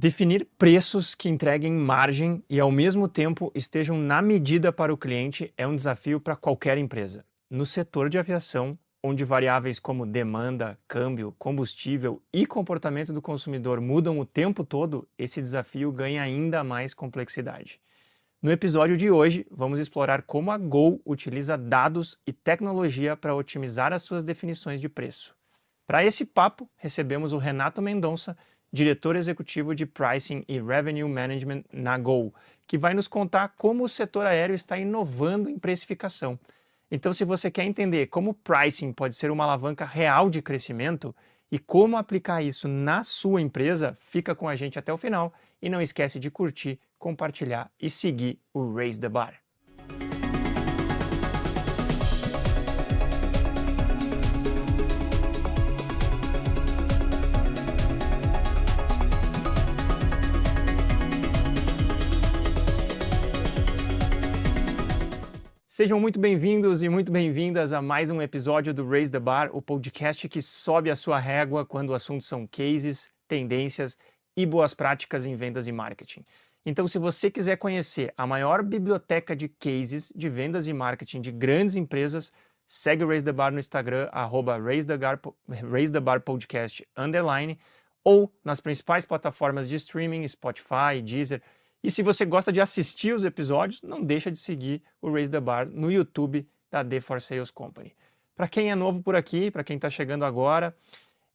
Definir preços que entreguem margem e, ao mesmo tempo, estejam na medida para o cliente é um desafio para qualquer empresa. No setor de aviação, onde variáveis como demanda, câmbio, combustível e comportamento do consumidor mudam o tempo todo, esse desafio ganha ainda mais complexidade. No episódio de hoje, vamos explorar como a Gol utiliza dados e tecnologia para otimizar as suas definições de preço. Para esse papo, recebemos o Renato Mendonça, diretor executivo de Pricing e Revenue Management na Gol, que vai nos contar como o setor aéreo está inovando em precificação. Então, se você quer entender como o pricing pode ser uma alavanca real de crescimento e como aplicar isso na sua empresa, fica com a gente até o final e não esquece de curtir, compartilhar e seguir o Raise the Bar. Sejam muito bem-vindos e muito bem-vindas a mais um episódio do Raise the Bar, o podcast que sobe a sua régua quando o assunto são cases, tendências e boas práticas em vendas e marketing. Então, se você quiser conhecer a maior biblioteca de cases de vendas e marketing de grandes empresas, segue o Raise the Bar no Instagram, @RaiseTheBarPodcast_, ou nas principais plataformas de streaming, Spotify, Deezer. E se você gosta de assistir os episódios, não deixa de seguir o Raise the Bar no YouTube da The4Sales Company. Para quem é novo por aqui, para quem está chegando agora,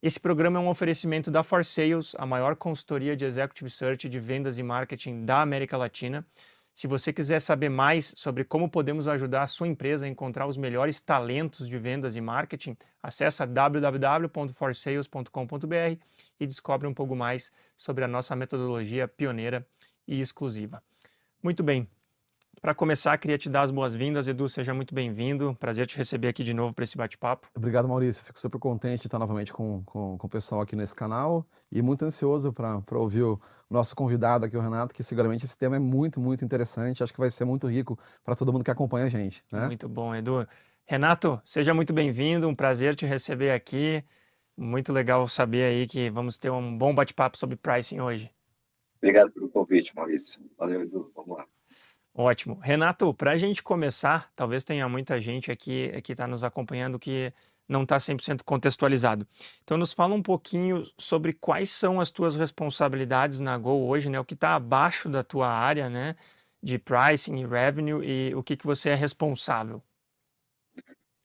esse programa é um oferecimento da 4Sales, a maior consultoria de Executive Search de vendas e marketing da América Latina. Se você quiser saber mais sobre como podemos ajudar a sua empresa a encontrar os melhores talentos de vendas e marketing, acessa www.4sales.com.br e descobre um pouco mais sobre a nossa metodologia pioneira e exclusiva. Muito bem, para começar, queria te dar as boas-vindas. Edu, seja muito bem-vindo. Prazer te receber aqui de novo para esse bate-papo. Obrigado, Maurício. Fico super contente de estar novamente com o pessoal aqui nesse canal e muito ansioso para ouvir o nosso convidado aqui, o Renato, que seguramente esse tema é muito, muito interessante. Acho que vai ser muito rico para todo mundo que acompanha a gente, né? Muito bom, Edu. Renato, seja muito bem-vindo. Um prazer te receber aqui. Muito legal saber aí que vamos ter um bom bate-papo sobre pricing hoje. Obrigado pelo convite, Maurício. Valeu, Edu. Vamos lá. Ótimo. Renato, para a gente começar, talvez tenha muita gente aqui que está nos acompanhando que não está 100% contextualizado. Então, nos fala um pouquinho sobre quais são as tuas responsabilidades na Gol hoje, né? O que está abaixo da tua área, né? De pricing e revenue e o que você é responsável.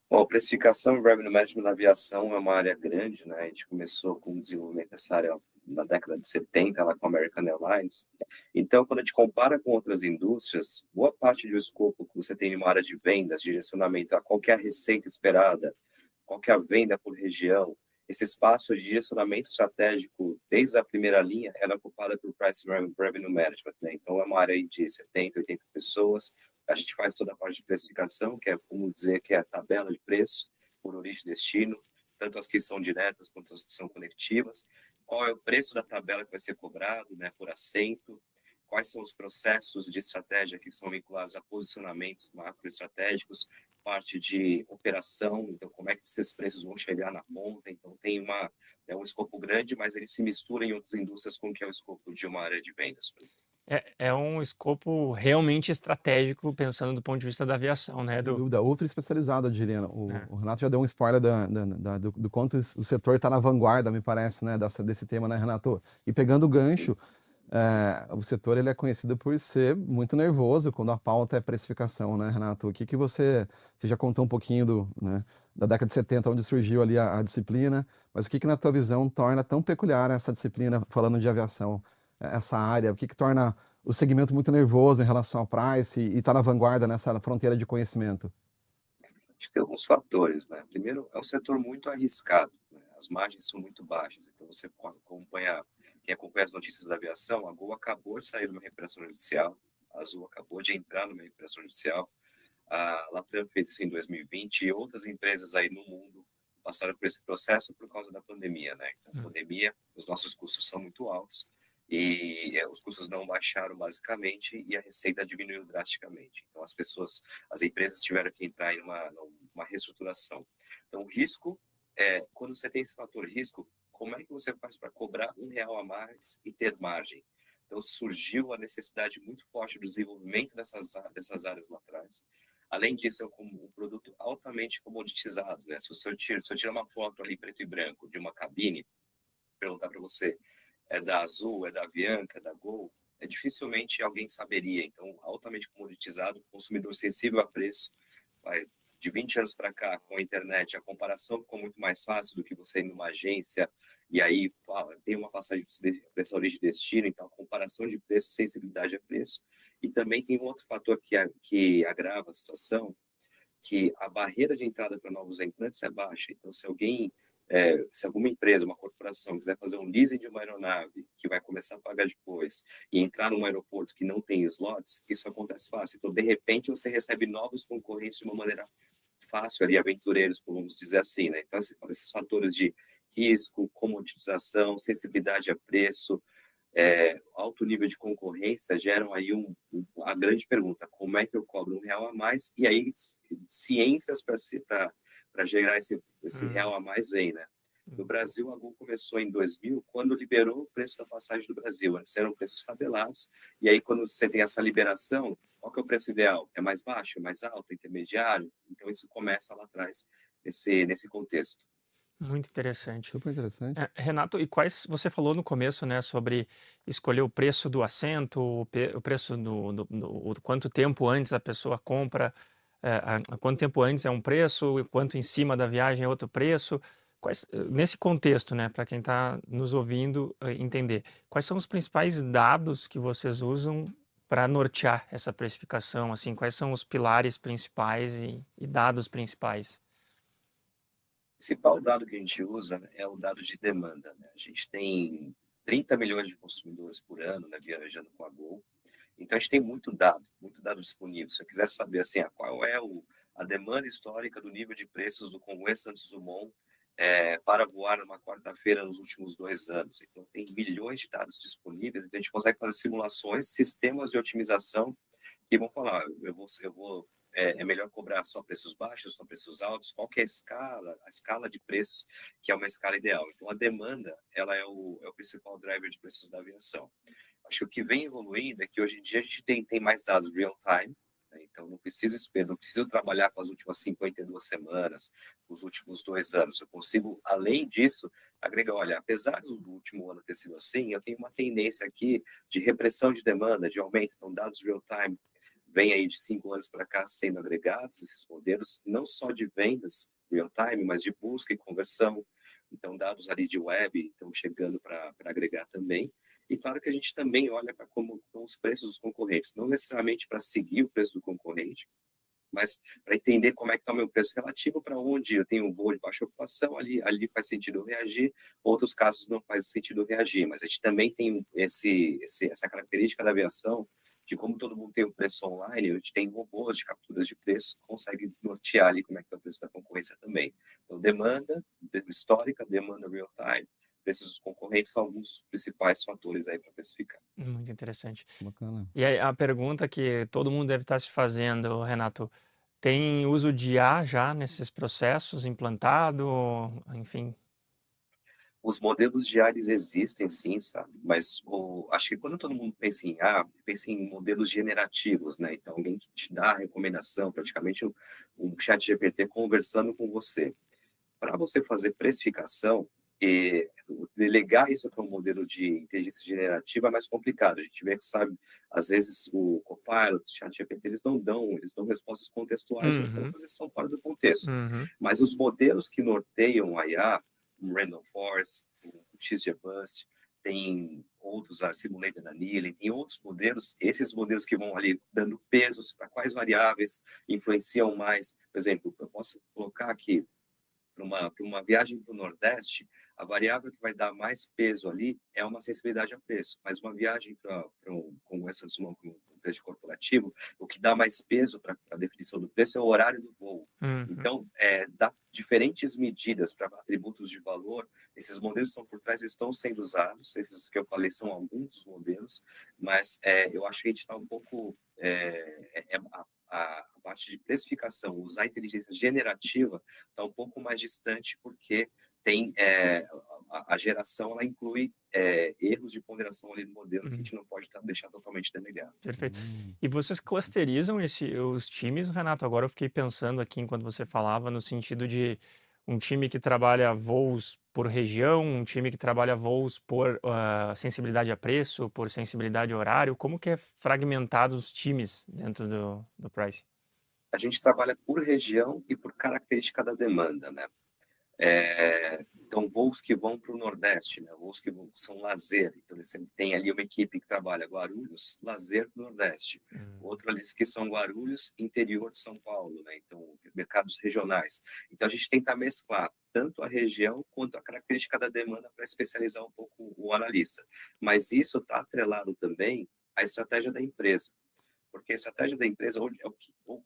Bom, precificação e revenue management na aviação é uma área grande, né? A gente começou com o desenvolvimento dessa área na década de 70, lá com a American Airlines. Então, quando a gente compara com outras indústrias, boa parte do escopo que você tem em uma área de vendas, direcionamento a qualquer receita esperada, qualquer venda por região, esse espaço de direcionamento estratégico desde a primeira linha era ocupada por Price Revenue Management, né? Então, é uma área de 70, 80 pessoas. A gente faz toda a parte de precificação, que é como dizer que é a tabela de preço por origem e destino, tanto as que são diretas quanto as que são conectivas. Qual é o preço da tabela que vai ser cobrado, né, por assento, quais são os processos de estratégia que são vinculados a posicionamentos macroestratégicos, parte de operação, então como é que esses preços vão chegar na ponta. Então tem um escopo grande, mas ele se mistura em outras indústrias com o que é o escopo de uma área de vendas, por exemplo. É um escopo realmente estratégico, pensando do ponto de vista da aviação, né, Edu? Sem dúvida, ultra especializado, eu diria. O Renato já deu um spoiler do quanto o setor está na vanguarda, me parece, né, desse tema, né, Renato? E pegando o gancho, o setor ele é conhecido por ser muito nervoso quando a pauta é precificação, né, Renato? O que você já contou um pouquinho né, da década de 70, onde surgiu ali a disciplina, mas o que na tua visão torna tão peculiar essa disciplina, falando de aviação, essa área? O que torna o segmento muito nervoso em relação ao price e está na vanguarda nessa fronteira de conhecimento? Acho que tem alguns fatores, né? Primeiro, é um setor muito arriscado, né? As margens são muito baixas, então você quem acompanha as notícias da aviação, a Gol acabou de sair de uma recuperação judicial, a Azul acabou de entrar numa recuperação judicial, a Latam fez isso em 2020 e outras empresas aí no mundo passaram por esse processo por causa da pandemia, né? Então, pandemia, os nossos custos são muito altos e os custos não baixaram basicamente e a receita diminuiu drasticamente. Então, as empresas tiveram que entrar em uma reestruturação. Então, o risco, quando você tem esse fator risco, como é que você faz para cobrar R$1 a mais e ter margem? Então, surgiu a necessidade muito forte do desenvolvimento dessas áreas lá atrás. Além disso, é um produto altamente comoditizado, né? Se eu tirar uma foto ali preto e branco de uma cabine, perguntar para você, é da Azul, é da Avianca, é da Gol, dificilmente alguém saberia. Então, altamente comoditizado, consumidor sensível a preço. De 20 anos para cá, com a internet, a comparação ficou muito mais fácil do que você ir numa agência e aí tem uma passagem para essa origem e destino, então a comparação de preço, sensibilidade a preço. E também tem um outro fator que agrava a situação, que a barreira de entrada para novos entrantes é baixa. Então, se alguma empresa, uma corporação, quiser fazer um leasing de uma aeronave, que vai começar a pagar depois, e entrar num aeroporto que não tem slots, isso acontece fácil. Então, de repente, você recebe novos concorrentes de uma maneira fácil, ali, aventureiros, vamos dizer assim, né? Então, esses fatores de risco, comoditização, sensibilidade a preço, alto nível de concorrência geram aí a grande pergunta: como é que eu cobro R$ 1 a mais? E aí ciências para gerar esse real a mais vem, né? No Brasil, a Gol começou em 2000, quando liberou o preço da passagem do Brasil. Antes eram preços tabelados, e aí quando você tem essa liberação, qual que é o preço ideal? É mais baixo, é mais alto, é intermediário? Então isso começa lá atrás, nesse contexto. Muito interessante. Super interessante. Renato, e você falou no começo, né, sobre escolher o preço do assento, o preço do quanto tempo antes a pessoa compra, quanto tempo antes é um preço, e quanto em cima da viagem é outro preço. Nesse contexto, né, para quem está nos ouvindo entender, quais são os principais dados que vocês usam para nortear essa precificação? Assim, quais são os pilares principais e dados principais? O principal dado que a gente usa, né, é o dado de demanda, né? A gente tem 30 milhões de consumidores por ano, né, viajando com a Gol. Então, a gente tem muito dado disponível. Se eu quiser saber assim, qual é a demanda histórica do nível de preços do Congonhas Santos Dumont para voar numa quarta-feira nos últimos 2 anos. Então, tem milhões de dados disponíveis, então a gente consegue fazer simulações, sistemas de otimização que vão falar, é melhor cobrar só preços baixos, só preços altos, qual que é a escala de preços, que é uma escala ideal. Então, a demanda, ela é o principal driver de preços da aviação. Acho que o que vem evoluindo é que hoje em dia a gente tem mais dados real-time, né? Então não preciso trabalhar com as últimas 52 semanas, os últimos 2 anos. Eu consigo, além disso, agregar, olha, apesar do último ano ter sido assim, eu tenho uma tendência aqui de repressão de demanda, de aumento. Então, dados real-time vem aí de 5 anos para cá sendo agregados, esses modelos, não só de vendas real-time, mas de busca e conversão. Então, dados ali de web estão chegando para agregar também. E claro que a gente também olha para como estão os preços dos concorrentes, não necessariamente para seguir o preço do concorrente, mas para entender como é que está o meu preço relativo para onde eu tenho um voo de baixa ocupação, ali faz sentido reagir, outros casos não faz sentido reagir, mas a gente também tem essa característica da aviação, de como todo mundo tem o preço online, a gente tem robôs de capturas de preço que conseguem nortear ali como é que está o preço da concorrência também. Então, demanda histórica, demanda real-time, preços dos concorrentes são alguns dos principais fatores aí para precificar. Muito interessante. Bacana. E aí, a pergunta que todo mundo deve estar se fazendo, Renato, tem uso de IA já nesses processos implantado? Enfim. Os modelos de ARES existem, sim, sabe? Mas acho que quando todo mundo pensa em IA, pensa em modelos generativos, né? Então, alguém que te dá a recomendação, praticamente um chat GPT conversando com você. Para você fazer precificação, delegar isso para um modelo de inteligência generativa é mais complicado. A gente vê que, sabe, às vezes o Copilot, o ChatGPT, eles dão respostas contextuais, mas Uhum, outras estão fora do contexto. uhum, Mas os modelos que norteiam a IA, um Random Forest, um XGBoost, tem outros, a Simulated Annealing, tem outros modelos, esses modelos que vão ali dando pesos para quais variáveis influenciam mais. Por exemplo, eu posso colocar aqui, para uma viagem para o Nordeste, a variável que vai dar mais peso ali é uma sensibilidade a preço, mas uma viagem com essa com um preço corporativo, o que dá mais peso para a definição do preço é o horário do voo. uhum. Então, dá diferentes medidas para atributos de valor, esses modelos estão por trás, estão sendo usados, esses que eu falei são alguns dos modelos, mas eu acho que a gente está um pouco... a parte de precificação, usar a inteligência generativa está um pouco mais distante, porque tem a geração, ela inclui erros de ponderação ali no modelo que a gente não pode deixar totalmente delegado. Perfeito. E vocês clusterizam os times, Renato? Agora eu fiquei pensando aqui enquanto você falava, no sentido de um time que trabalha voos por região, um time que trabalha voos por sensibilidade a preço, por sensibilidade a horário. Como que é fragmentado os times dentro do Price? A gente trabalha por região e por característica da demanda, né? Então, voos que vão para o Nordeste, né? Voos que são lazer. Então, eles sempre tem ali uma equipe que trabalha Guarulhos, lazer do Nordeste. Outro ali que são Guarulhos, interior de São Paulo, né? Então, mercados regionais. Então, a gente tenta mesclar tanto a região quanto a característica da demanda para especializar um pouco o analista. Mas isso está atrelado também à estratégia da empresa. Porque a estratégia da empresa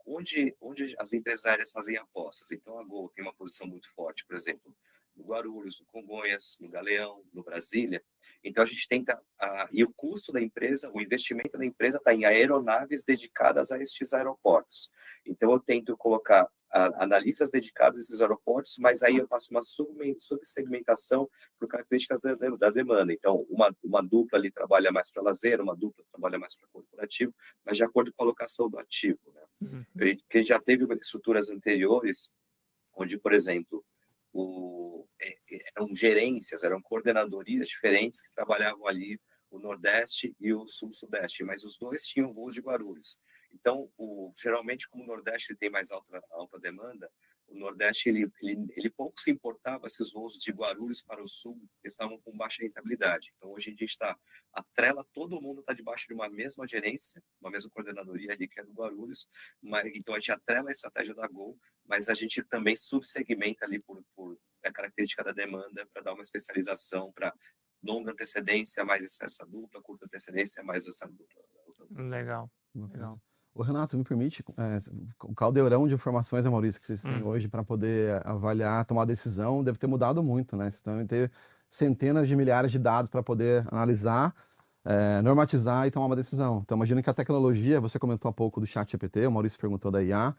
onde as empresárias fazem apostas. Então, a Gol tem uma posição muito forte, por exemplo, no Guarulhos, no Congonhas, no Galeão, no Brasília. Então, a gente tenta... e o custo da empresa, o investimento da empresa está em aeronaves dedicadas a estes aeroportos. Então, eu tento colocar analistas dedicados a esses aeroportos, mas aí eu faço uma subsegmentação por características da demanda. Então, uma dupla ali trabalha mais para lazer, uma dupla trabalha mais para corporativo, mas de acordo com a alocação do ativo, né? Porque já teve estruturas anteriores onde, por exemplo, eram gerências, eram coordenadorias diferentes que trabalhavam ali o Nordeste e o Sul-Sudeste, mas os dois tinham voos de Guarulhos. Então, geralmente, como o Nordeste tem mais alta demanda, o Nordeste ele pouco se importava se os voos de Guarulhos para o Sul estavam com baixa rentabilidade. Então, hoje em dia todo mundo está debaixo de uma mesma gerência, uma mesma coordenadoria ali que é do Guarulhos, então a gente atrela a estratégia da Gol, mas a gente também subsegmenta ali por a característica da demanda para dar uma especialização para longa antecedência, mais essa dupla, curta antecedência, mais essa dupla. Legal, legal. O Renato, me permite, o caldeirão de informações, Maurício, que vocês têm hoje para poder avaliar, tomar decisão, deve ter mudado muito, né? Vocês devem ter centenas de milhares de dados para poder analisar, normatizar e tomar uma decisão. Então, imagino que a tecnologia, você comentou há pouco do ChatGPT, o Maurício perguntou da IA,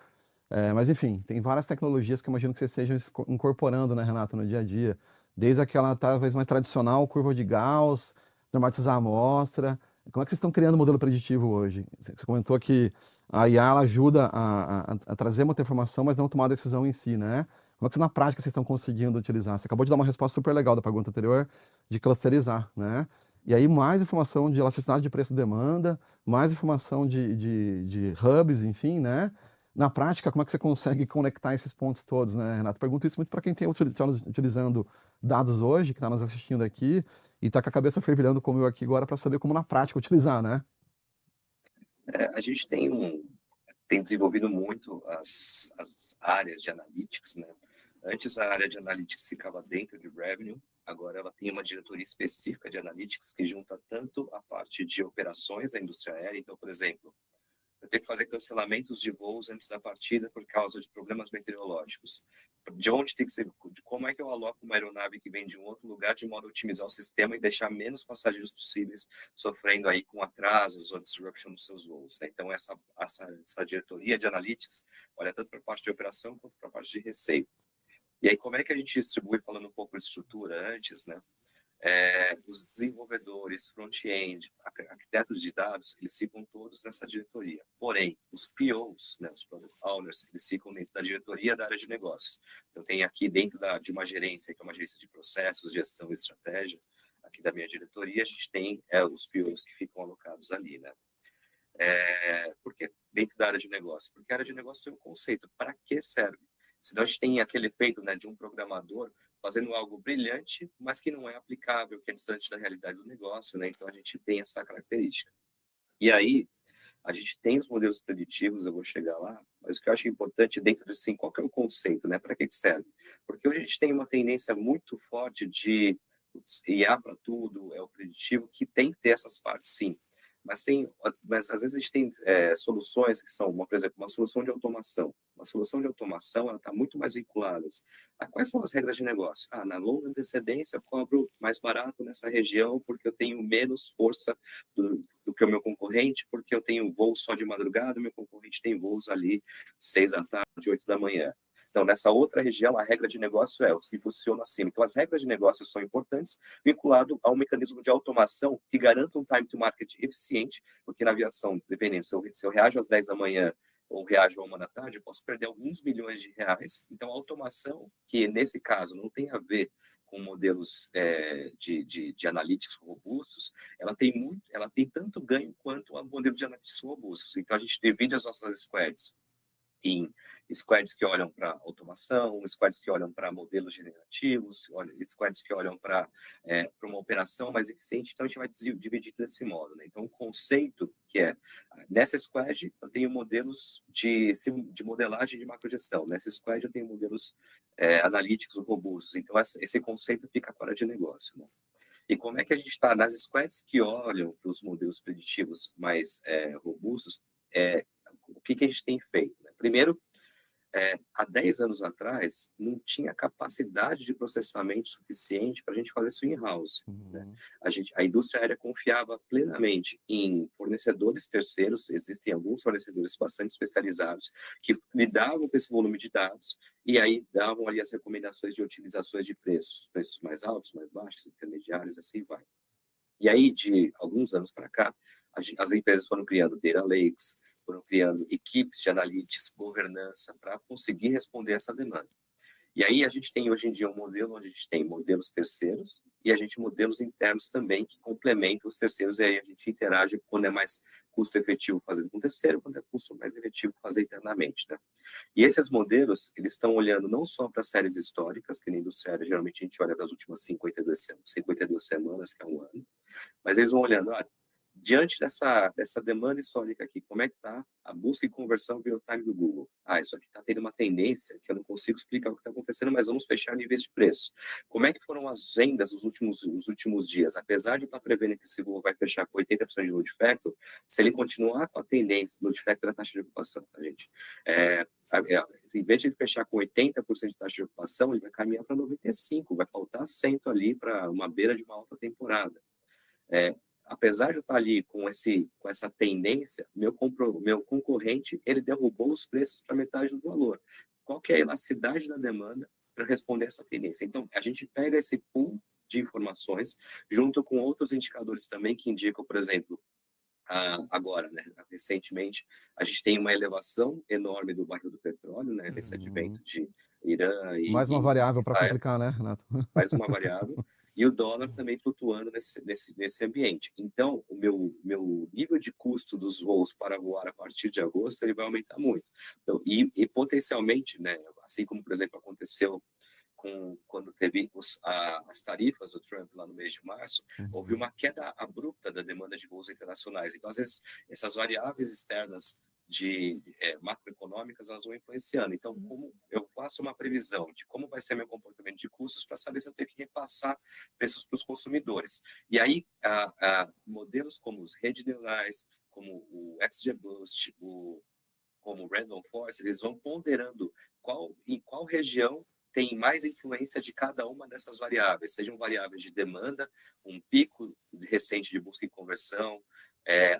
mas enfim, tem várias tecnologias que eu imagino que vocês estejam incorporando, né, Renato, no dia a dia. Desde aquela talvez mais tradicional, curva de Gauss, normatizar a amostra. Como é que vocês estão criando o modelo preditivo hoje? Você comentou que a IA ela ajuda a trazer muita informação, mas não tomar a decisão em si, né? Como é que na prática vocês estão conseguindo utilizar? Você acabou de dar uma resposta super legal da pergunta anterior, de clusterizar, né? E aí mais informação de elasticidade de preço e demanda, mais informação de hubs, enfim, né? Na prática, como é que você consegue conectar esses pontos todos, né, Renato? Pergunto isso muito para quem está utilizando dados hoje, que está nos assistindo aqui, e está com a cabeça fervilhando como eu aqui agora para saber como na prática utilizar, né? A gente tem desenvolvido muito as áreas de analytics, né? Antes a área de analytics ficava dentro de revenue, agora ela tem uma diretoria específica de analytics que junta tanto a parte de operações da indústria aérea, então, por exemplo, eu tenho que fazer cancelamentos de voos antes da partida por causa de problemas meteorológicos. De onde tem que ser, como é que eu aloco uma aeronave que vem de um outro lugar de modo a otimizar o sistema e deixar menos passageiros possíveis sofrendo aí com atrasos ou disruption nos seus voos, né? Então essa diretoria de analytics olha tanto para a parte de operação quanto para a parte de receita. E aí como é que a gente distribui, falando um pouco de estrutura antes, né? Os desenvolvedores, front-end, arquitetos de dados, eles ficam todos nessa diretoria. Porém, os POs, né, os Product Owners, eles ficam dentro da diretoria da área de negócios. Então, tem aqui dentro de uma gerência, que é uma gerência de processos, gestão e estratégia, aqui da minha diretoria, a gente tem os POs que ficam alocados ali, né? Por que dentro da área de negócio? Porque a área de negócio tem um conceito, para que serve? Senão a gente tem aquele efeito, né, de um programador fazendo algo brilhante, mas que não é aplicável, que é distante da realidade do negócio, né? Então a gente tem essa característica. E aí a gente tem os modelos preditivos, eu vou chegar lá, mas o que eu acho importante dentro de sim, qual que é o conceito, né? Para que serve? Porque hoje a gente tem uma tendência muito forte de IA para tudo, é o preditivo, que tem que ter essas partes, sim. Mas às vezes a gente tem soluções que são, por exemplo, uma solução de automação. Uma solução de automação, ela está muito mais vinculada a quais são as regras de negócio. Na longa antecedência, eu cobro mais barato nessa região porque eu tenho menos força do que o meu concorrente, porque eu tenho voo só de madrugada, o meu concorrente tem voos ali 6 da tarde, 8 da manhã. Então, nessa outra região, a regra de negócio é os que funcionam assim. Então, as regras de negócio são importantes, vinculado a um mecanismo de automação que garanta um time to market eficiente, porque na aviação, dependendo, se eu reajo às 10 da manhã ou reajo a 1 da tarde, eu posso perder alguns milhões de reais. Então, a automação, que nesse caso não tem a ver com modelos de analytics robustos, ela tem tanto ganho quanto o modelo de analytics robustos. Então, a gente divide as nossas squads em squads que olham para automação, squads que olham para modelos generativos, squads que olham para uma operação mais eficiente. Então, a gente vai dividir desse modo, né? Então, o conceito que é, nessa squad, eu tenho modelos de modelagem de macrogestão. Nessa squad, eu tenho modelos analíticos robustos. Então, esse conceito fica fora de negócio, né? E como é que a gente está nas squads que olham para os modelos preditivos mais robustos? O que a gente tem feito, né? Primeiro, há 10 anos atrás, não tinha capacidade de processamento suficiente para a gente fazer isso in-house. Né? A indústria aérea confiava plenamente em fornecedores terceiros, existem alguns fornecedores bastante especializados que lidavam com esse volume de dados e aí davam ali as recomendações de otimizações de preços mais altos, mais baixos, intermediários, assim vai. E aí, de alguns anos para cá, as empresas foram criando data lakes, foram criando equipes de analytics, governança, para conseguir responder essa demanda. E aí a gente tem hoje em dia um modelo onde a gente tem modelos terceiros e a gente modelos internos também que complementam os terceiros e aí a gente interage quando é mais custo efetivo fazer com terceiro, quando é custo mais efetivo fazer internamente, né? E esses modelos, eles estão olhando não só para séries históricas, que na indústria aérea, geralmente a gente olha das últimas 52 semanas, que é um ano, mas eles vão olhando, diante dessa demanda histórica aqui, como é que está a busca e conversão real-time do Google? Isso aqui está tendo uma tendência que eu não consigo explicar o que está acontecendo, mas vamos fechar níveis de preço. Como é que foram as vendas nos últimos dias? Apesar de eu estar prevendo que esse Google vai fechar com 80% de load factor, se ele continuar com a tendência, load factor é a taxa de ocupação, tá, gente? Em vez de ele fechar com 80% de taxa de ocupação, ele vai caminhar para 95%, vai faltar assento ali para uma beira de uma alta temporada. Apesar de eu estar ali com essa tendência, meu concorrente, ele derrubou os preços para metade do valor. Qual que é a elasticidade da demanda para responder essa tendência? Então, a gente pega esse pool de informações, junto com outros indicadores também que indicam, por exemplo, agora, né, recentemente, a gente tem uma elevação enorme do barril do petróleo, né, nesse advento de Irã e mais uma variável para complicar, né, Renato? Mais uma variável. E o dólar também flutuando nesse ambiente. Então, o meu nível de custo dos voos para voar a partir de agosto, ele vai aumentar muito. Então, e potencialmente, né, assim como, por exemplo, aconteceu quando teve as tarifas do Trump lá no mês de março, houve uma queda abrupta da demanda de voos internacionais. Então, às vezes, essas variáveis externas macroeconômicas, elas vão influenciando. Então, como eu faço uma previsão de como vai ser meu comportamento de custos para saber se eu tenho que repassar preços para os consumidores. E aí, modelos como os rede neurais, como o XGBoost, como o Random Forest, eles vão ponderando em qual região tem mais influência de cada uma dessas variáveis, sejam variáveis de demanda, um pico recente de busca e conversão,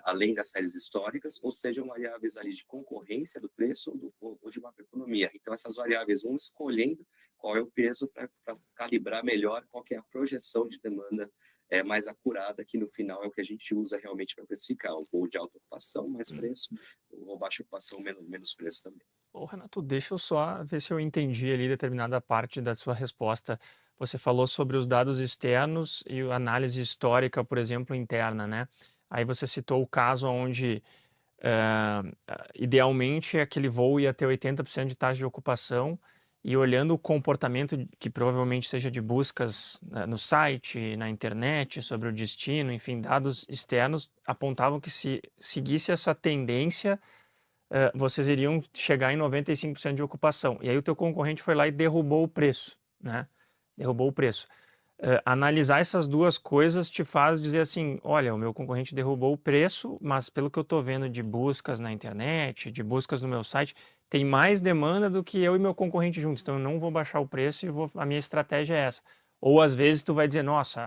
além das séries históricas, ou sejam variáveis ali de concorrência do preço ou de macroeconomia. Então, essas variáveis vão escolhendo qual é o peso para calibrar melhor qual que é a projeção de demanda mais acurada, que no final é o que a gente usa realmente para precificar. Um voo de alta ocupação, mais preço, ou baixa ocupação, menos preço também. Ô, Renato, deixa eu só ver se eu entendi ali determinada parte da sua resposta. Você falou sobre os dados externos e a análise histórica, por exemplo, interna, né? Aí você citou o caso onde, idealmente, aquele voo ia ter 80% de taxa de ocupação e olhando o comportamento que provavelmente seja de buscas no site, na internet, sobre o destino, enfim, dados externos apontavam que se seguisse essa tendência, vocês iriam chegar em 95% de ocupação. E aí o teu concorrente foi lá e derrubou o preço, né? Derrubou o preço. Analisar essas duas coisas te faz dizer assim, olha, o meu concorrente derrubou o preço, mas pelo que eu estou vendo de buscas na internet, de buscas no meu site, tem mais demanda do que eu e meu concorrente juntos, então eu não vou baixar o preço e a minha estratégia é essa. Ou às vezes tu vai dizer, nossa,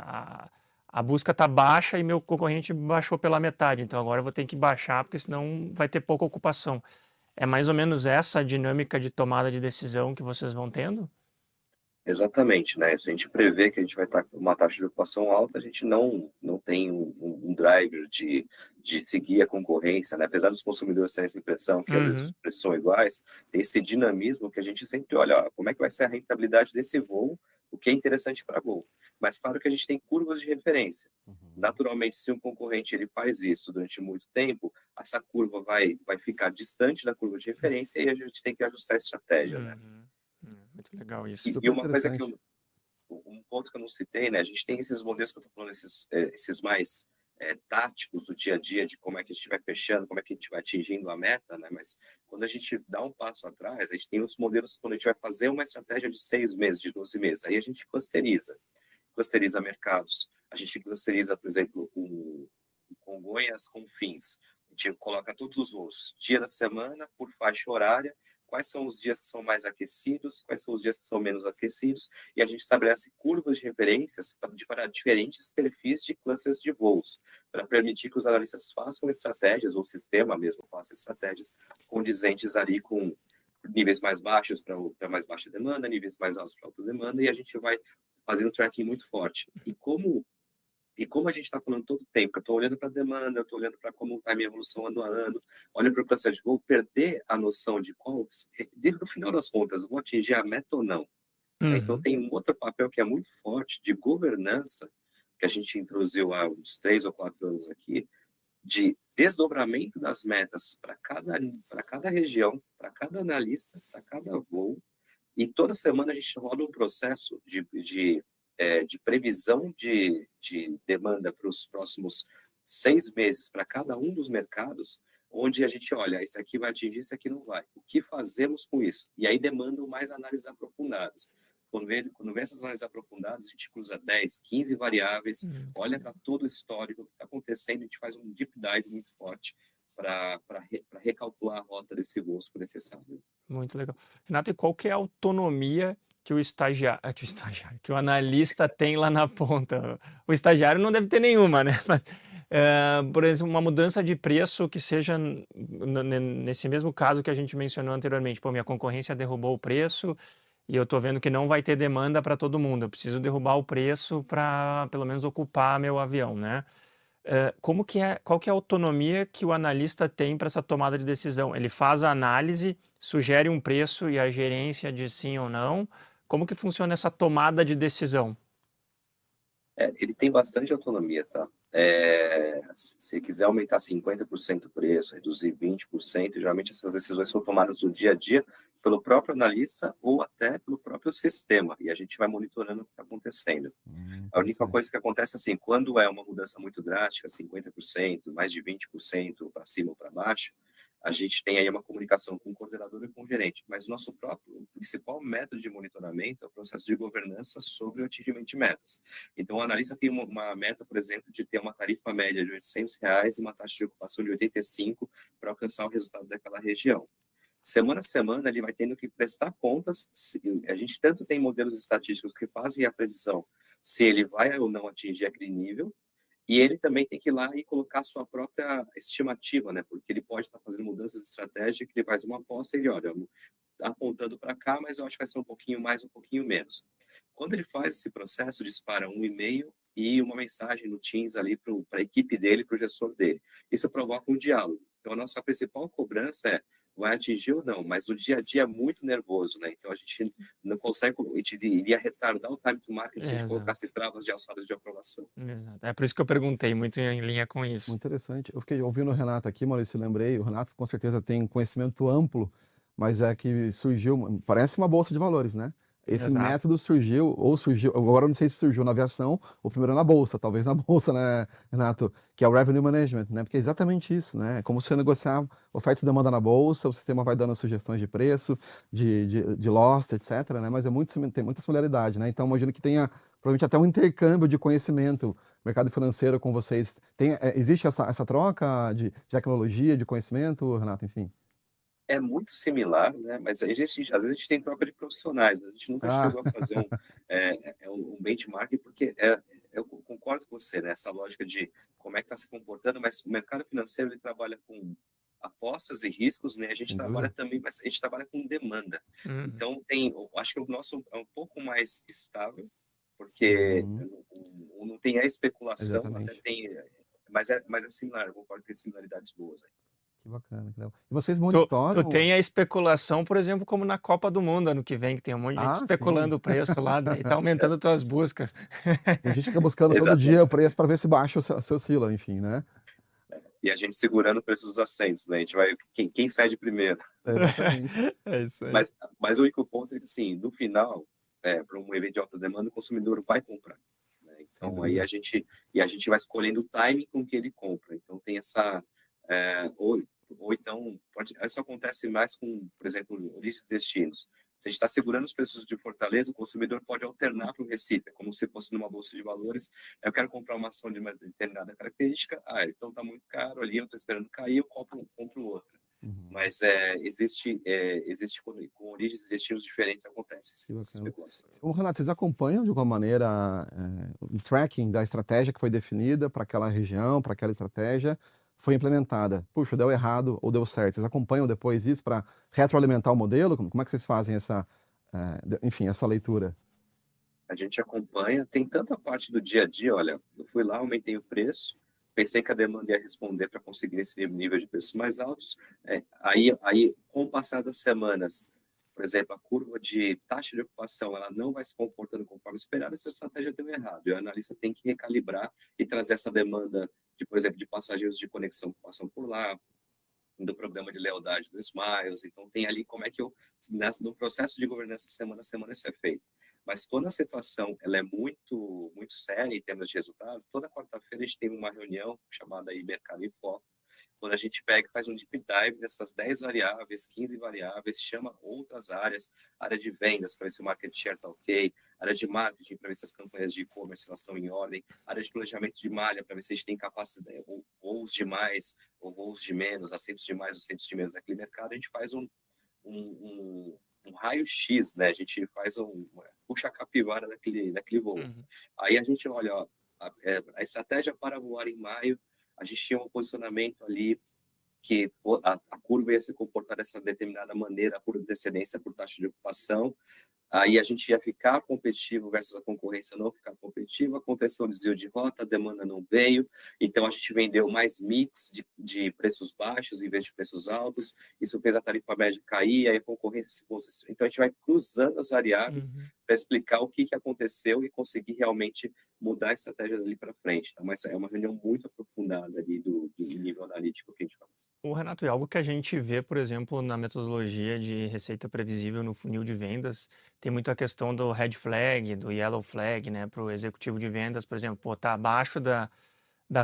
a busca está baixa e meu concorrente baixou pela metade, então agora eu vou ter que baixar porque senão vai ter pouca ocupação. É mais ou menos essa a dinâmica de tomada de decisão que vocês vão tendo? Exatamente, né? Se a gente prevê que a gente vai estar com uma taxa de ocupação alta, a gente não tem um driver de seguir a concorrência, né? Apesar dos consumidores terem essa impressão que às vezes os preços são iguais, tem esse dinamismo que a gente sempre olha, ó, como é que vai ser a rentabilidade desse voo, o que é interessante para voo. Mas claro que a gente tem curvas de referência. Naturalmente, se um concorrente ele faz isso durante muito tempo, essa curva vai ficar distante da curva de referência e a gente tem que ajustar a estratégia, né? Muito legal isso. E Super uma coisa que interessante. um ponto que eu não citei, né? A gente tem esses modelos que eu estou falando, esses mais táticos do dia a dia, de como é que a gente vai fechando, como é que a gente vai atingindo a meta, né? Mas quando a gente dá um passo atrás, a gente tem os modelos quando a gente vai fazer uma estratégia de 6 meses, de 12 meses. Aí a gente clusteriza mercados. A gente clusteriza, por exemplo, o Congonhas com fins. A gente coloca todos os voos, dia da semana, por faixa horária, quais são os dias que são mais aquecidos, quais são os dias que são menos aquecidos, e a gente estabelece curvas de referências para diferentes perfis de clusters de voos, para permitir que os analistas façam estratégias, ou o sistema mesmo faça estratégias condizentes ali com níveis mais baixos para mais baixa demanda, níveis mais altos para alta demanda, e a gente vai fazendo tracking muito forte. E como a gente está falando todo o tempo, eu estou olhando para a demanda, eu estou olhando para como está a minha evolução ano a ano, olho para o processo de vou perder a noção de qual, desde o final das contas, vou atingir a meta ou não. Então, tem um outro papel que é muito forte de governança, que a gente introduziu há uns 3 ou 4 anos aqui, de desdobramento das metas para cada região, para cada analista, para cada voo, e toda semana a gente roda um processo de previsão de demanda para os próximos 6 meses para cada um dos mercados, onde a gente olha, isso aqui vai atingir, isso aqui não vai. O que fazemos com isso? E aí demandam mais análises aprofundadas. Quando vem essas análises aprofundadas, a gente cruza 10, 15 variáveis, olha para todo o histórico que está acontecendo, a gente faz um deep dive muito forte para recalcular a rota desse voo, se for necessário. Muito legal. Renato, e qual que é a autonomia que o estagiário, que o analista tem lá na ponta? O estagiário não deve ter nenhuma, né? Mas, por exemplo, uma mudança de preço que seja nesse mesmo caso que a gente mencionou anteriormente. Pô, minha concorrência derrubou o preço e eu estou vendo que não vai ter demanda para todo mundo. Eu preciso derrubar o preço para, pelo menos, ocupar meu avião, né? Qual que é a autonomia que o analista tem para essa tomada de decisão? Ele faz a análise, sugere um preço e a gerência diz sim ou não. Como que funciona essa tomada de decisão? Ele tem bastante autonomia, tá? Se quiser aumentar 50% o preço, reduzir 20%, geralmente essas decisões são tomadas no dia a dia pelo próprio analista ou até pelo próprio sistema, e a gente vai monitorando o que está acontecendo. A única coisa que acontece assim, quando é uma mudança muito drástica, 50%, mais de 20% para cima ou para baixo, a gente tem aí uma comunicação com o coordenador e com o gerente, mas nosso próprio principal método de monitoramento é o processo de governança sobre o atingimento de metas. Então, o analista tem uma meta, por exemplo, de ter uma tarifa média de R$ 800 e uma taxa de ocupação de 85 para alcançar o resultado daquela região. Semana a semana, ele vai tendo que prestar contas. A gente tanto tem modelos estatísticos que fazem a previsão se ele vai ou não atingir aquele nível, e ele também tem que ir lá e colocar a sua própria estimativa, né? Porque ele pode estar fazendo mudanças de estratégia, que ele faz uma aposta e ele, olha, tá apontando para cá, mas eu acho que vai ser um pouquinho mais, um pouquinho menos. Quando ele faz esse processo, dispara um e-mail e uma mensagem no Teams ali para a equipe dele, para o gestor dele. Isso provoca um diálogo. Então, a nossa principal cobrança é vai atingir ou não, mas o dia a dia é muito nervoso, né? Então, a gente não consegue, a gente iria retardar o time to market se a gente colocasse travas de alçadas de aprovação. Exato. É por isso que eu perguntei, muito em linha com isso. Muito interessante. Eu fiquei ouvindo o Renato aqui, Maurício, lembrei, o Renato com certeza tem conhecimento amplo, mas é que surgiu, parece uma bolsa de valores, né? Esse Exato. método surgiu, agora eu não sei se surgiu na aviação ou primeiro na bolsa, talvez na bolsa, né, Renato? Que é o Revenue Management, né? Porque é exatamente isso, né? É como se você negociar oferta e demanda na bolsa, o sistema vai dando sugestões de preço, de loss, etc, né? Mas tem muita similaridade, né? Então, imagino que tenha provavelmente até um intercâmbio de conhecimento, mercado financeiro com vocês. Existe essa troca de tecnologia, de conhecimento, Renato, enfim? É muito similar, né? Mas às vezes a gente tem troca de profissionais, mas a gente nunca chegou a fazer um benchmark, porque eu concordo com você, né? Essa lógica de como é que está se comportando, mas o mercado financeiro ele trabalha com apostas e riscos, né? A gente Sem trabalha dúvida. também, mas a gente trabalha com demanda. Uhum. Então, eu acho que o nosso é um pouco mais estável, porque Uhum. não tem a especulação, até Exatamente. tem, mas é similar, eu concordo que tem similaridades boas aí. Que bacana, que legal. E vocês Tu monitoram? tem a especulação, por exemplo, como na Copa do Mundo ano que vem, que tem um monte de gente Ah, sim. especulando o preço lá, daí tá aumentando tuas buscas. E a gente fica buscando todo dia o Exatamente. preço para ver se baixa ou se oscila, enfim, né? E a gente segurando o preço dos assentos, né? A gente vai, quem sai de primeiro. Exatamente. É isso aí. Mas o único ponto é que, assim, no final, para um evento de alta demanda, o consumidor vai comprar, né? Sem Então, aí dúvida. a gente vai escolhendo o timing com que ele compra. Então, tem essa... ou então, isso acontece mais com, por exemplo, listas de destinos. Se a gente está segurando os preços de Fortaleza, o consumidor pode alternar para o Recife, é como se fosse numa bolsa de valores. Eu quero comprar uma ação de uma determinada característica, então está muito caro ali, eu estou esperando cair, eu compro outra. Uhum. Mas existe com origens e destinos diferentes acontece Que essa bacana. especulação. Ô, Renato, vocês acompanham de alguma maneira o tracking da estratégia que foi definida para aquela região, para aquela estratégia, foi implementada? Puxa, deu errado ou deu certo? Vocês acompanham depois isso para retroalimentar o modelo? Como é que vocês fazem enfim, essa leitura? A gente acompanha, tem tanta parte do dia a dia, olha, eu fui lá, aumentei o preço, pensei que a demanda ia responder para conseguir esse nível de preços mais altos, aí com o passar das semanas, por exemplo, a curva de taxa de ocupação, ela não vai se comportando conforme esperado, essa estratégia deu errado, e o analista tem que recalibrar e trazer essa demanda, por exemplo, de passageiros de conexão que passam por lá, do programa de lealdade do Smiles, então tem ali como é que no processo de governança semana a semana isso é feito. Mas quando a situação ela é muito séria em termos de resultados, toda quarta-feira a gente tem uma reunião chamada aí Mercado em Foco, quando a gente pega e faz um deep dive nessas 10 variáveis, 15 variáveis, chama outras áreas, área de vendas para ver se o market share está ok, área de marketing para ver se as campanhas de e-commerce elas estão em ordem, área de planejamento de malha para ver se a gente tem capacidade, ou voos de mais, ou voos de menos, assentos de mais, assentos de menos naquele mercado, a gente faz um raio-x, né? A gente faz puxa a capivara daquele voo. Uhum. Aí a gente olha, ó, a estratégia para voar em maio, a gente tinha um posicionamento ali que a curva ia se comportar dessa determinada maneira por antecedência, por taxa de ocupação, aí a gente ia ficar competitivo versus a concorrência não ficar competitiva, aconteceu o desvio de rota, a demanda não veio, então a gente vendeu mais mix de preços baixos em vez de preços altos, isso fez a tarifa média cair, aí a concorrência se posicionou. Então a gente vai cruzando as variáveis Uhum. para explicar o que aconteceu e conseguir realmente mudar a estratégia dali para frente. Tá? Mas é uma reunião muito aprofundada ali do nível analítico que a gente faz. O Renato, é algo que a gente vê, por exemplo, na metodologia de receita previsível no funil de vendas, tem muito a questão do red flag, do yellow flag, né, para o executivo de vendas, por exemplo, pô, tá abaixo da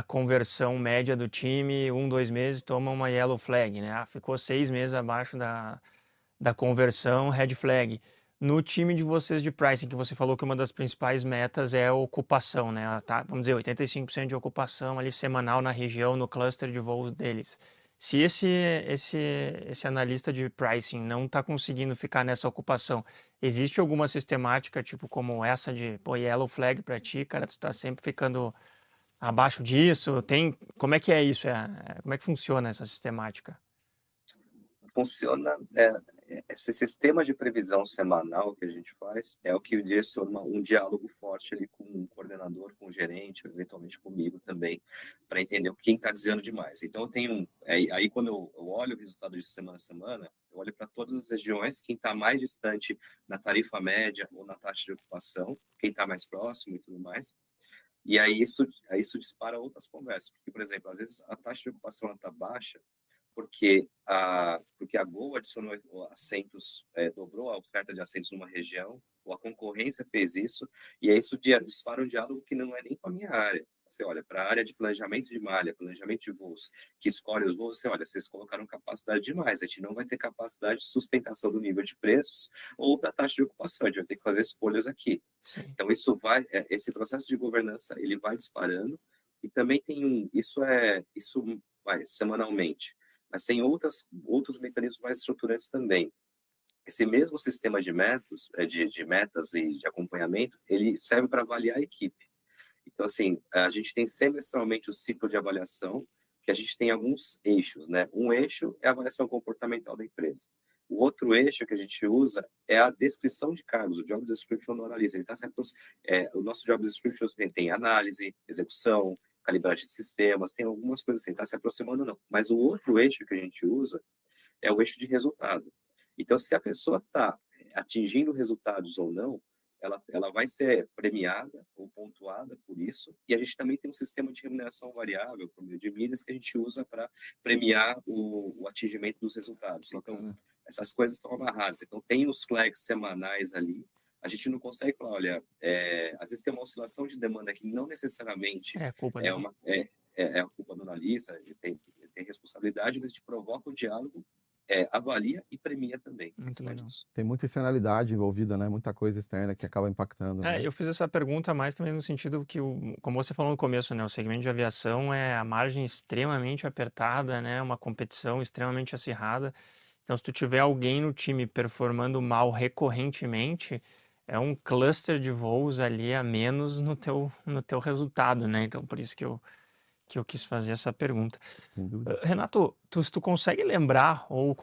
conversão média do time, 2 meses, toma uma yellow flag, né, ficou 6 meses abaixo da conversão, red flag. No time de vocês de pricing, que você falou que uma das principais metas é a ocupação, né? Tá, vamos dizer, 85% de ocupação ali semanal na região, no cluster de voos deles. Se esse analista de pricing não está conseguindo ficar nessa ocupação, existe alguma sistemática, tipo como essa de pô, yellow flag para ti, cara, tu está sempre ficando abaixo disso? Como é que é isso? Como é que funciona essa sistemática? Funciona, esse sistema de previsão semanal que a gente faz é o que direciona um diálogo forte ali com o coordenador, com o gerente, eventualmente comigo também, para entender quem está dizendo demais. Então, eu tenho, aí quando eu olho o resultado de semana a semana, eu olho para todas as regiões, quem está mais distante na tarifa média ou na taxa de ocupação, quem está mais próximo e tudo mais. E aí isso dispara outras conversas, porque, por exemplo, às vezes a taxa de ocupação está baixa, porque a Gol adicionou assentos, dobrou a oferta de assentos numa região, ou a concorrência fez isso, e aí isso dispara um diálogo que não é nem com a minha área. Você olha para a área de planejamento de malha, planejamento de voos, que escolhe os voos, você olha, vocês colocaram capacidade demais, a gente não vai ter capacidade de sustentação do nível de preços ou da taxa de ocupação, a gente vai ter que fazer escolhas aqui. Sim. Então, esse processo de governança, ele vai disparando, e também isso vai semanalmente. Mas tem outros mecanismos mais estruturantes também. Esse mesmo sistema de metas, de metas e de acompanhamento, ele serve para avaliar a equipe. Então, assim, a gente tem semestralmente o ciclo de avaliação, que a gente tem alguns eixos, né? Um eixo é a avaliação comportamental da empresa. O outro eixo que a gente usa é a descrição de cargos, o job description do analista. Ele tá sempre, o nosso job description tem análise, execução, calibragem de sistemas, tem algumas coisas assim, está se aproximando não. Mas o outro eixo que a gente usa é o eixo de resultado. Então, se a pessoa está atingindo resultados ou não, ela vai ser premiada ou pontuada por isso, e a gente também tem um sistema de remuneração variável, por meio de milhas, que a gente usa para premiar o atingimento dos resultados. Então, essas coisas estão amarradas. Então, tem os flags semanais ali, a gente não consegue falar, olha, às vezes tem uma oscilação de demanda que não necessariamente culpa é a culpa do analista, ele tem responsabilidade, mas a gente provoca o diálogo, avalia e premia também. Muito legal. Tem muita externalidade envolvida, né? Muita coisa externa que acaba impactando. Né? Eu fiz essa pergunta mais também no sentido que, como você falou no começo, né? O segmento de aviação é a margem extremamente apertada, né? Uma competição extremamente acirrada. Então, se tu tiver alguém no time performando mal recorrentemente, é um cluster de voos ali a menos no teu resultado, né? Então, por isso que eu quis fazer essa pergunta. Sem dúvida. Renato, se tu consegue lembrar ou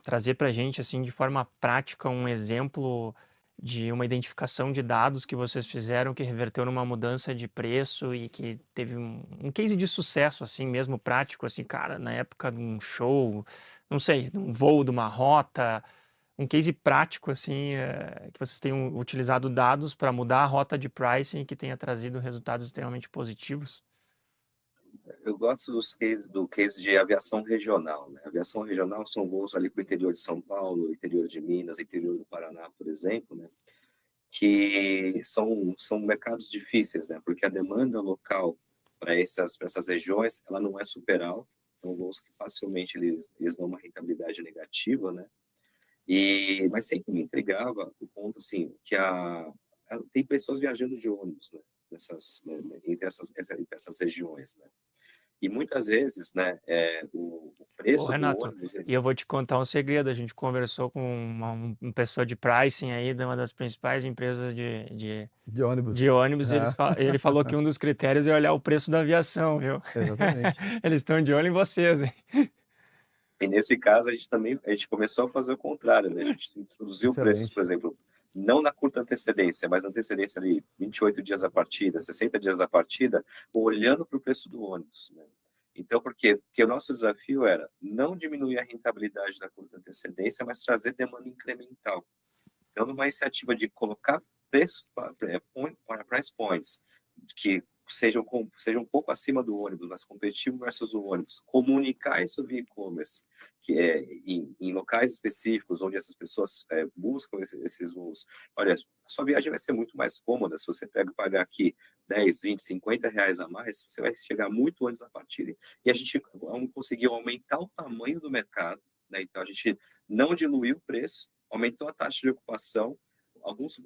trazer para a gente, assim, de forma prática, um exemplo de uma identificação de dados que vocês fizeram que reverteu numa mudança de preço e que teve um case de sucesso, assim, mesmo prático, assim, cara, na época de um show, não sei, de um voo, de uma rota, um case prático, assim, que vocês tenham utilizado dados para mudar a rota de pricing e que tenha trazido resultados extremamente positivos? Eu gosto do case de aviação regional, né? Aviação regional são voos ali para o interior de São Paulo, interior de Minas, interior do Paraná, por exemplo, né? Que são mercados difíceis, né? Porque a demanda local para essas regiões, ela não é super alta, são voos que facilmente eles dão uma rentabilidade negativa, né? Mas sempre me intrigava o ponto, assim, que tem pessoas viajando de ônibus, né? Entre essas regiões, né? E muitas vezes, né, o Ô, preço do Renato, ônibus... e eu vou te contar um segredo. A gente conversou com uma pessoa de pricing aí, de uma das principais empresas De ônibus. de ônibus, e ele falou que um dos critérios é olhar o preço da aviação, viu? Exatamente. Eles estão de olho em vocês, hein? E nesse caso, a gente começou a fazer o contrário, né? A gente introduziu preços, por Excelente. exemplo, não na curta antecedência, mas na antecedência ali, 28 dias a partida, 60 dias a partida, olhando para o preço do ônibus, né? Então, por quê? Porque o nosso desafio era não diminuir a rentabilidade da curta antecedência, mas trazer demanda incremental. Então, numa iniciativa de colocar preço para price points que sejam um pouco acima do ônibus, mas competitivo versus o ônibus, comunicar isso via e-commerce, que é em locais específicos onde essas pessoas buscam esses voos. Olha, a sua viagem vai ser muito mais cômoda se você pagar aqui 10, 20, 50 reais a mais, você vai chegar muito antes da partida. E a gente conseguiu aumentar o tamanho do mercado, né? Então a gente não diluiu o preço, aumentou a taxa de ocupação.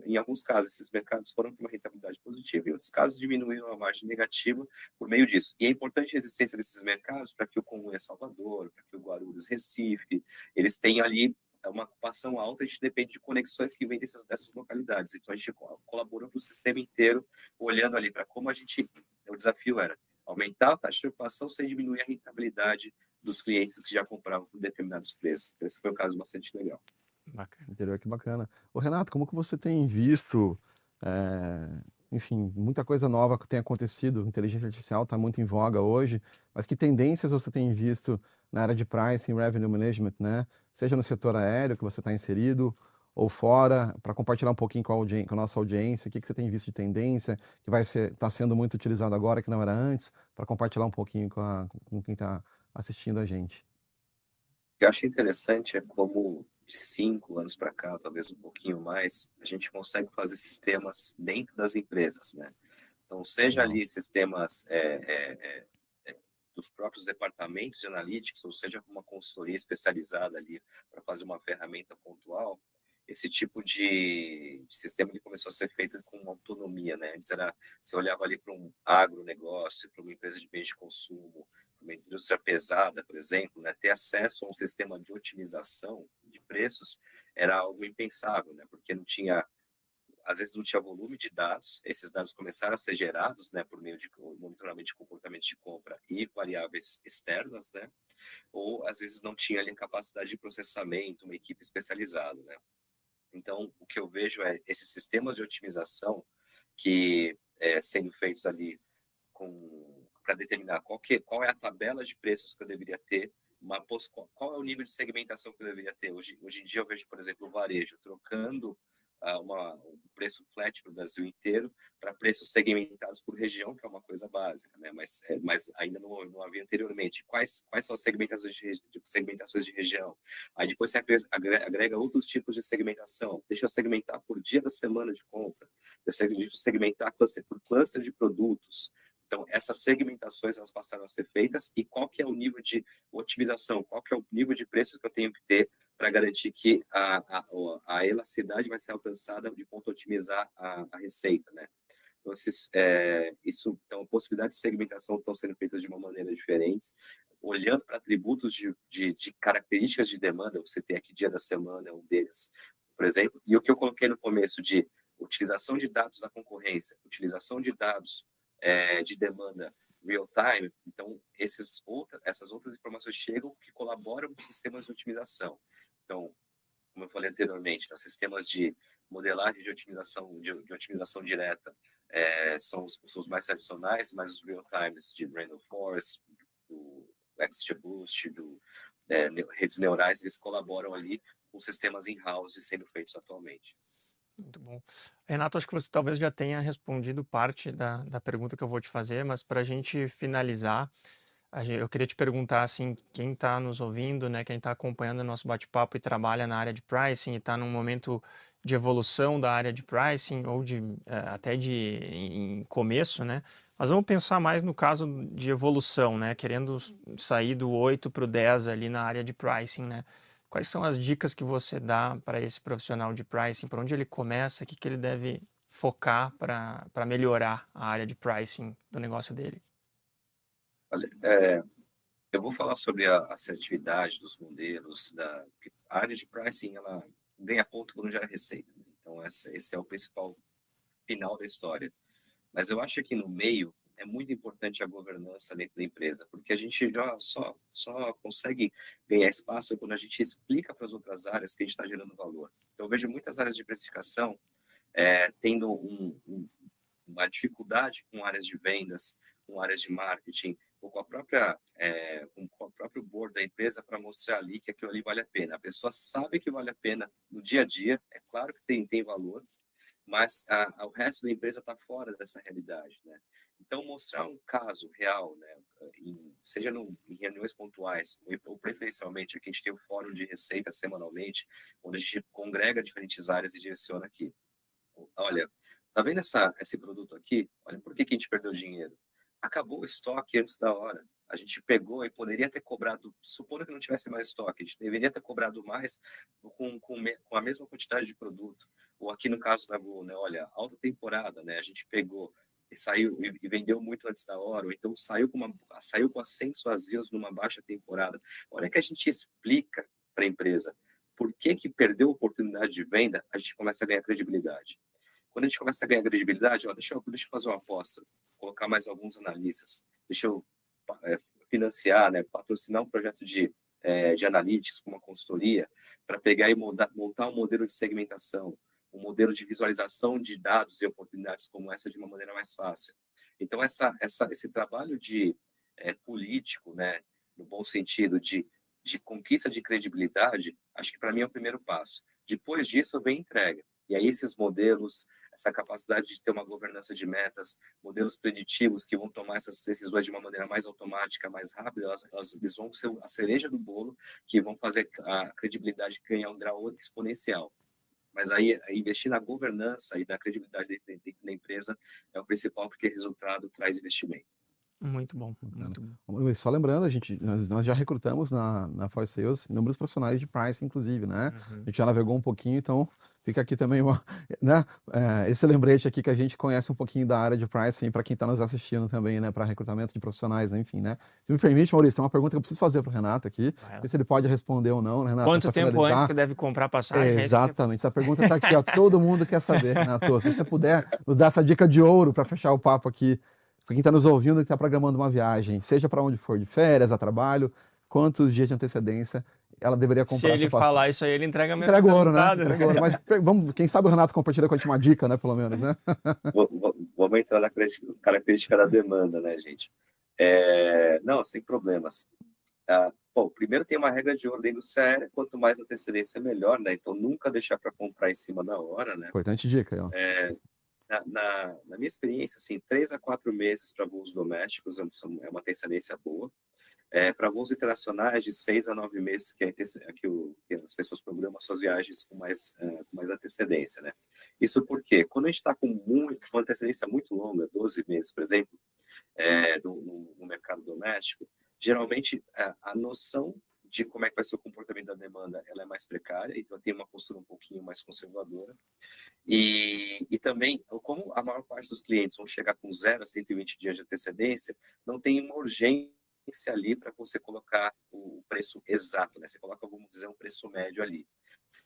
Em alguns casos, esses mercados foram com uma rentabilidade positiva, em outros casos, diminuíram a margem negativa por meio disso. E é importante a existência desses mercados para que o Congonhas Salvador, para que o Guarulhos Recife, eles tenham ali uma ocupação alta. A gente depende de conexões que vêm dessas localidades. Então, a gente colabora para o sistema inteiro, olhando ali para como o desafio era aumentar a taxa de ocupação sem diminuir a rentabilidade dos clientes que já compravam por determinados preços. Esse foi um caso bastante legal. Bacana. Interior, que bacana. Ô, Renato, como que você tem visto, enfim, muita coisa nova que tem acontecido, inteligência artificial está muito em voga hoje, mas que tendências você tem visto na área de pricing, revenue management, né? Seja no setor aéreo que você está inserido, ou fora, para compartilhar um pouquinho com a nossa audiência, o que você tem visto de tendência, que está sendo muito utilizado agora, que não era antes, para compartilhar um pouquinho com quem está assistindo a gente. O que eu achei interessante é como de 5 anos para cá, talvez um pouquinho mais, a gente consegue fazer sistemas dentro das empresas, né? Então, seja ali sistemas dos próprios departamentos de analytics, ou seja, uma consultoria especializada ali para fazer uma ferramenta pontual, esse tipo de sistema ele começou a ser feito com autonomia, né? Antes você olhava ali para um agronegócio, para uma empresa de bens de consumo, uma indústria pesada, por exemplo, né? Ter acesso a um sistema de otimização de preços era algo impensável, né? Porque às vezes não tinha volume de dados, esses dados começaram a ser gerados, né, por meio de provavelmente comportamento de compra e variáveis externas, né? Ou às vezes não tinha ali capacidade de processamento, uma equipe especializada, né? Então, o que eu vejo é esses sistemas de otimização que sendo feitos ali para determinar qual é a tabela de preços que eu deveria ter, qual é o nível de segmentação que eu deveria ter. Hoje em dia eu vejo, por exemplo, o varejo trocando um preço flat para o Brasil inteiro para preços segmentados por região, que é uma coisa básica, né? Mas ainda não havia anteriormente. Quais são as segmentações de região? Aí depois você agrega outros tipos de segmentação. Deixa eu segmentar por dia da semana de compra. Deixa eu segmentar cluster por cluster de produtos. Então, essas segmentações elas passaram a ser feitas e qual que é o nível de otimização, qual que é o nível de preços que eu tenho que ter para garantir que a elasticidade vai ser alcançada de ponto a otimizar a receita, né? Então, então, a possibilidade de segmentação estão sendo feitas de uma maneira diferente, olhando para atributos de características de demanda. Você tem aqui dia da semana, é um deles, por exemplo, e o que eu coloquei no começo de utilização de dados da concorrência, utilização de dados de demanda real time, então essas outras informações chegam que colaboram com sistemas de otimização. Então, como eu falei anteriormente, os sistemas de modelagem de otimização direta são os mais tradicionais, mas os real times de Random Forest, do XGBoost, redes neurais, eles colaboram ali com sistemas in-house sendo feitos atualmente. Muito bom. Renato, acho que você talvez já tenha respondido parte da pergunta que eu vou te fazer, mas para a gente finalizar, eu queria te perguntar, assim, quem está nos ouvindo, né, quem está acompanhando o nosso bate-papo e trabalha na área de pricing e está num momento de evolução da área de pricing ou até em começo, né, mas vamos pensar mais no caso de evolução, né, querendo sair do 8 para o 10 ali na área de pricing, né. Quais são as dicas que você dá para esse profissional de pricing? Por onde ele começa? O que ele deve focar para melhorar a área de pricing do negócio dele? Olha, eu vou falar sobre a assertividade dos modelos. A área de pricing, ela ganha ponto quando gera receita. Então, esse é o principal final da história. Mas eu acho que no meio é muito importante a governança dentro da empresa, porque a gente já só consegue ganhar espaço quando a gente explica para as outras áreas que a gente está gerando valor. Então, eu vejo muitas áreas de precificação tendo uma dificuldade com áreas de vendas, com áreas de marketing, ou com o próprio board da empresa para mostrar ali que aquilo ali vale a pena. A pessoa sabe que vale a pena no dia a dia, é claro que tem valor, mas o resto da empresa está fora dessa realidade, né? Então, mostrar um caso real, né, seja em reuniões pontuais, ou preferencialmente, aqui a gente tem o fórum de receita semanalmente, onde a gente congrega diferentes áreas e direciona aqui. Olha, tá vendo esse produto aqui? Olha, por que a gente perdeu dinheiro? Acabou o estoque antes da hora. A gente pegou e poderia ter cobrado, supondo que não tivesse mais estoque, a gente deveria ter cobrado mais com a mesma quantidade de produto. Ou aqui no caso da Gol, né? Olha, alta temporada, né? A gente pegou e saiu e vendeu muito antes da hora, ou então saiu com assentos vazios numa baixa temporada. Olha que a gente explica para a empresa por que perdeu a oportunidade de venda, a gente começa a ganhar credibilidade. Quando a gente começa a ganhar credibilidade, deixa eu fazer uma aposta, colocar mais alguns analistas, deixa eu financiar, né, patrocinar um projeto de analytics com uma consultoria para pegar e montar um modelo de segmentação, um modelo de visualização de dados e oportunidades como essa de uma maneira mais fácil. Então, esse trabalho político, né, no bom sentido de conquista de credibilidade, acho que para mim é o primeiro passo. Depois disso, vem entrega. E aí esses modelos, essa capacidade de ter uma governança de metas, modelos preditivos que vão tomar essas decisões de uma maneira mais automática, mais rápida, eles vão ser a cereja do bolo, que vão fazer a credibilidade ganhar um grau exponencial. Mas aí investir na governança e na credibilidade dentro da empresa é o principal, porque resultado traz investimento. Muito bom, muito bom. Luiz, só lembrando, nós já recrutamos na Force Sales inúmeros profissionais de pricing, inclusive, né? A gente já navegou um pouquinho, então fica aqui também né? Esse lembrete aqui que a gente conhece um pouquinho da área de pricing para quem está nos assistindo também, né? Para recrutamento de profissionais, enfim, né? Se me permite, Maurício, tem uma pergunta que eu preciso fazer para o Renato aqui, ver se ele pode responder ou não, né, Renato? Quanto tempo antes que deve comprar passagem? Exatamente, essa pergunta está aqui, ó, todo mundo quer saber, Renato. Se você puder nos dar essa dica de ouro para fechar o papo aqui quem está nos ouvindo e está programando uma viagem, seja para onde for, de férias, a trabalho, quantos dias de antecedência ela deveria Se comprar ele essa passagem? falar isso aí, ele entrega mesmo Entrega o ouro, né? resultado, Entrega o ouro. Mas vamos, quem sabe o Renato compartilha com a gente uma dica, né? Pelo menos, né? Vamos entrar na característica da demanda, né, gente? Não, sem problemas. Bom, primeiro tem uma regra de ouro da indústria aérea, quanto mais antecedência, melhor, né? Então, nunca deixar para comprar em cima da hora, né? Importante dica aí, ó. Na minha experiência, assim, 3 a 4 meses para voos domésticos é uma antecedência boa. Para voos internacionais, de 6 a 9 meses, que as pessoas programam suas viagens com mais antecedência, né? Isso porque, quando a gente está com uma antecedência muito longa, 12 meses, por exemplo, no mercado doméstico, geralmente a noção de como é que vai ser o comportamento da demanda, ela é mais precária, então tem uma postura um pouquinho mais conservadora. E também, como a maior parte dos clientes vão chegar com 0 a 120 dias de antecedência, não tem uma urgência ali para você colocar o preço exato, né? Você coloca, vamos dizer, um preço médio ali.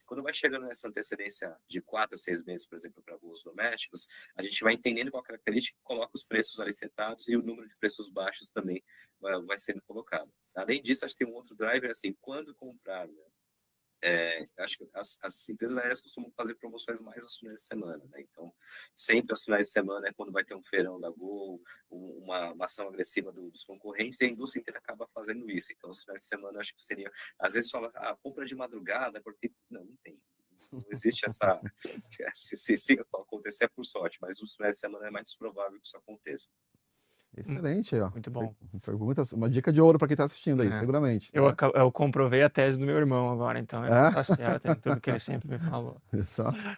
Quando vai chegando nessa antecedência de 4 a 6 meses, por exemplo, para voos domésticos, a gente vai entendendo qual a característica, coloca os preços ali setados e o número de preços baixos também vai sendo colocado. Além disso, acho que tem um outro driver, assim, quando comprar, né? Acho que as empresas aéreas costumam fazer promoções mais aos finais de semana, né? Então, sempre aos finais de semana é quando vai ter um feirão da Gol, uma ação agressiva dos concorrentes, e a indústria inteira acaba fazendo isso. Então, os finais de semana, acho que seria... Às vezes fala, compra de madrugada, porque... Não tem. Não existe essa... Se acontecer, é por sorte, mas os finais de semana é mais provável que isso aconteça. Excelente aí, ó. Muito bom. Uma dica de ouro para quem está assistindo aí, seguramente. Eu comprovei a tese do meu irmão agora, então tá certo em tudo que ele sempre me falou.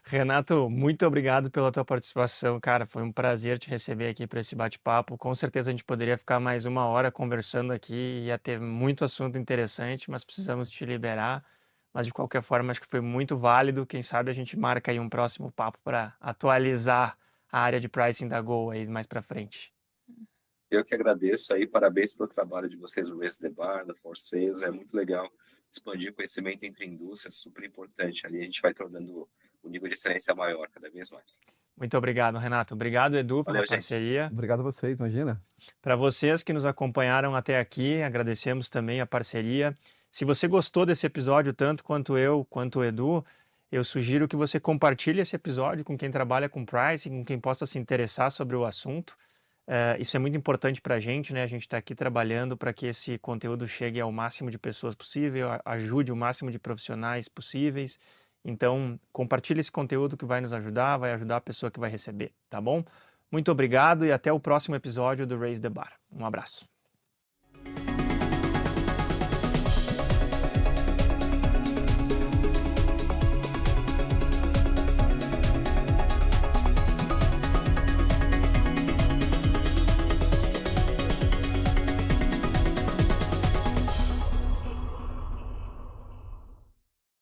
Renato, muito obrigado pela tua participação, cara. Foi um prazer te receber aqui para esse bate-papo. Com certeza a gente poderia ficar mais 1 hora conversando aqui, ia ter muito assunto interessante, mas precisamos te liberar. Mas de qualquer forma, acho que foi muito válido. Quem sabe a gente marca aí um próximo papo para atualizar a área de pricing da Gol aí mais para frente. Eu que agradeço aí, parabéns pelo trabalho de vocês no Raise the Bar, da For Sales, é muito legal expandir conhecimento entre indústrias, super importante ali, a gente vai tornando o nível de excelência maior cada vez mais. Muito obrigado, Renato. Obrigado, Edu, pela parceria. Obrigado a vocês, imagina. Para vocês que nos acompanharam até aqui, agradecemos também a parceria. Se você gostou desse episódio, tanto quanto eu, quanto o Edu, eu sugiro que você compartilhe esse episódio com quem trabalha com pricing, com quem possa se interessar sobre o assunto. Isso é muito importante para a gente, né? A gente está aqui trabalhando para que esse conteúdo chegue ao máximo de pessoas possível, ajude o máximo de profissionais possíveis. Então, compartilhe esse conteúdo que vai nos ajudar, vai ajudar a pessoa que vai receber, tá bom? Muito obrigado e até o próximo episódio do Raise the Bar. Um abraço.